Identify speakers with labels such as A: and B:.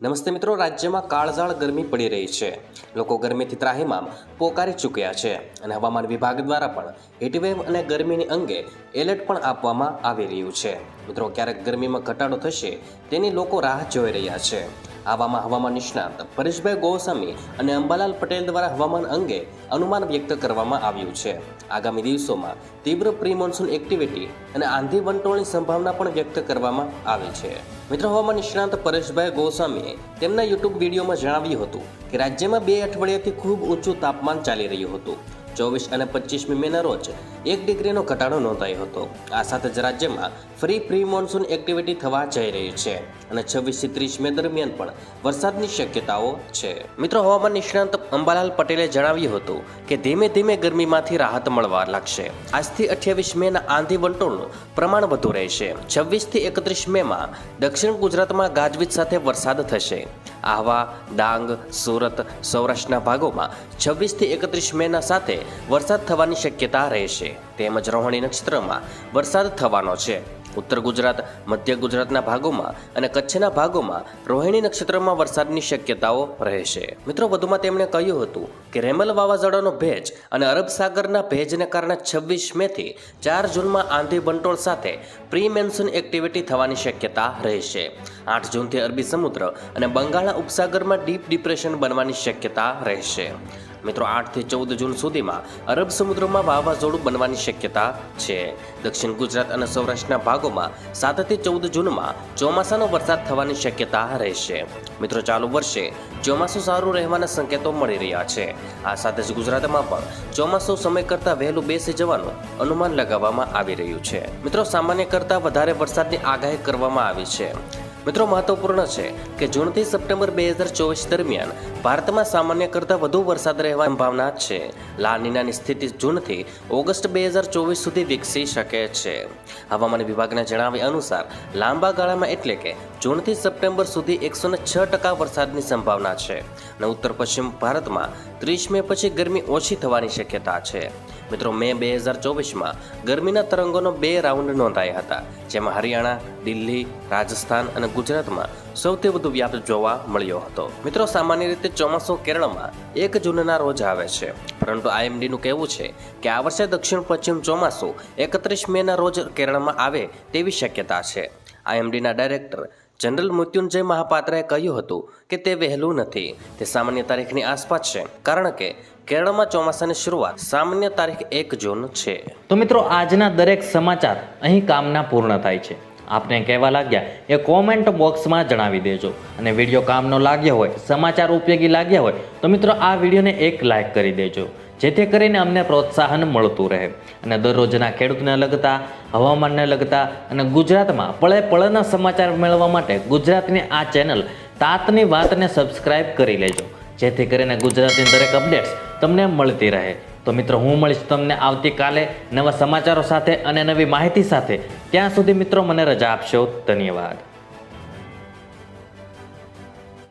A: નમસ્તે મિત્રો, રાજ્યમાં કાળઝાળ ગરમી પડી રહી છે. લોકો ગરમીથી ત્રાહિમામ પોકારી ચૂક્યા છે અને હવામાન વિભાગ દ્વારા પણ હીટવેવ અને ગરમીની અંગે એલર્ટ પણ આપવામાં આવી રહ્યું છે. મિત્રો, ક્યારેક ગરમીમાં ઘટાડો થશે તેની લોકો રાહ જોઈ રહ્યા છે. આવામાં હવામાન નિષ્ણાત પરેશભાઈ ગોસ્વામી અને અંબાલાલ પટેલ દ્વારા હવામાન અંગે અનુમાન વ્યક્ત કરવામાં આવ્યું છે. આગામી દિવસોમાં તીવ્ર પ્રી મોન્સૂન એક્ટિવિટી અને આંધી વંટોળની સંભાવના પણ વ્યક્ત કરવામાં આવી છે. મિત્રો, હવામાન નિષ્ણાત પરેશભાઈ ગોસ્વામીએ તેમના યુટ્યુબ વિડીયોમાં જણાવ્યું હતું કે રાજ્યમાં 2 અઠવાડિયાથી ખૂબ ઊંચું તાપમાન ચાલી રહ્યું હતું. 24 અને 25મી મેના રોજ 1 ડિગ્રીનો ઘટાડો નોંધાયો હતો. આ સાથે જ રાજ્યમાં ફરી પ્રી મોન્સૂન એક્ટિવિટી થવા જઈ રહી છે અને 26 થી 30 મે દરમિયાન પણ વરસાદની શક્યતાઓ છે. મિત્રો, હવામાન નિષ્ણાત અંબાલાલ પટેલે જણાવ્યું હતું કે ધીમે ધીમે ગરમીમાંથી રાહત મળવા લાગશે. આજથી 28 મેના આંધી વંટોળનું પ્રમાણ વધુ રહેશે. 26 થી 31 મેમાં દક્ષિણ ગુજરાતમાં ગાજવીજ સાથે વરસાદ થશે. આહવા, ડાંગ, સુરત, સૌરાષ્ટ્રના ભાગોમાં 26 થી 31 મેના સાથે વરસાદ થવાની શક્યતા રહેશે. તેમજ રોહિણી નક્ષત્રમાં વરસાદ થવાનો છે. ઉત્તર ગુજરાત, મધ્ય ગુજરાતના ભાગોમાં અને કચ્છના ભાગોમાં રોહિણી નક્ષત્રમાં વરસાદની શક્યતાઓ રહેશે. મિત્રો, વધુમાં તેમણે કહ્યું હતું કે રેમલ વાવાઝોડાનો ભેજ અને અરબ સાગરના ભેજને કારણે 26 મેથી 4 જૂનમાં આંધી વંટોળ સાથે પ્રી મોન્સૂન એક્ટિવિટી થવાની શક્યતા રહેશે. 8 જૂનથી અરબી સમુદ્ર અને બંગાળના ઉપસાગરમાં ડીપ ડિપ્રેશન બનવાની શક્યતા રહેશે. મિત્રો, 8 થી 14 જૂન સુધીમાં અરબ સમુદ્રમાં વાવાઝોડું બનવાની શક્યતા છે. દક્ષિણ ગુજરાત અને સૌરાષ્ટ્રના ભાગોમાં 7 થી 14 જૂનમાં ચોમાસાનો વરસાદ થવાની શક્યતા રહેશે. મિત્રો, ચાલુ વર્ષે ચોમાસું સારું રહેવાના સંકેતો મળી રહ્યા છે. આ સાથે જ ગુજરાતમાં પણ ચોમાસું સમય કરતાં વહેલું બેસી જવાનું અનુમાન લગાવવામાં આવી રહ્યું છે. મિત્રો, સામાન્ય કરતાં વધારે વરસાદની આગાહી કરવામાં આવી છે. મિત્રો, મહત્વપૂર્ણ છે કે જૂનથી સપ્ટેમ્બર 2024 દરમિયાન ભારતમાં સામાન્ય કરતાં વધુ વરસાદ રહેવાની સંભાવના છે. લા નીનાની સ્થિતિ જૂનથી ઓગસ્ટ 2024 સુધી વિકસી શકે છે. હવામાન વિભાગના જણાવ્યા અનુસાર લાંબા ગાળામાં એટલે કે જૂનથી સપ્ટેમ્બર સુધી 106% વરસાદની સંભાવના છે અને ઉત્તર પશ્ચિમ ભારતમાં 30 મે પછી ગરમી ઓછી થવાની શક્યતા છે. મિત્રો, મે 2024માં ગરમીના તરંગોનો 2 રાઉન્ડ નોંધાયા હતા, જેમાં હરિયાણા, દિલ્હી, રાજસ્થાન અને ગુજરાતમાં સૌથી વધુ વ્યાપ જોવા મળ્યો હતો. મિત્રો, સામાન્ય રીતે ચોમાસું કેરળમાં 1 જૂનના રોજ આવે છે, પરંતુ આઈએમડીનું કહેવું છે કે આ વર્ષે દક્ષિણ પશ્ચિમ ચોમાસું 31 મેના રોજ કેરળમાં આવે તેવી શક્યતા છે. આઈએમડીના ડાયરેક્ટર જનરલ મૃત્યુંજય મહાપાત્રાએ કહ્યું હતું કે તે વહેલું નથી, તે સામાન્ય તારીખની આસપાસ છે, કારણ કે કેરળમાં ચોમાસાની શરૂઆત સામાન્ય તારીખ 1 જૂન છે.
B: તો મિત્રો, આજના દરેક સમાચાર અહીં કામના પૂર્ણ થાય છે. આપને કહેવા લાગ્યા એ કોમેન્ટ બોક્સમાં જણાવી દેજો. અને વિડીયો કામનો લાગ્યો હોય, સમાચાર ઉપયોગી લાગ્યા હોય તો મિત્રો આ વિડીયોને એક લાઈક કરી દેજો, જેથી કરીને અમને પ્રોત્સાહન મળતું રહે અને દરરોજના ખેડૂતને લગતા, હવામાનને લગતા અને ગુજરાતમાં પળે પળના સમાચાર મેળવવા માટે ગુજરાતની આ ચેનલ તાતની વાતને સબસ્ક્રાઇબ કરી લેજો, જેથી કરીને ગુજરાતની દરેક અપડેટ્સ તમને મળતી રહે. તો મિત્રો, હું મળીશ તમને આવતીકાલે નવા સમાચારો સાથે અને નવી માહિતી સાથે. ત્યાં સુધી મિત્રો મને રજા આપશો. ધન્યવાદ.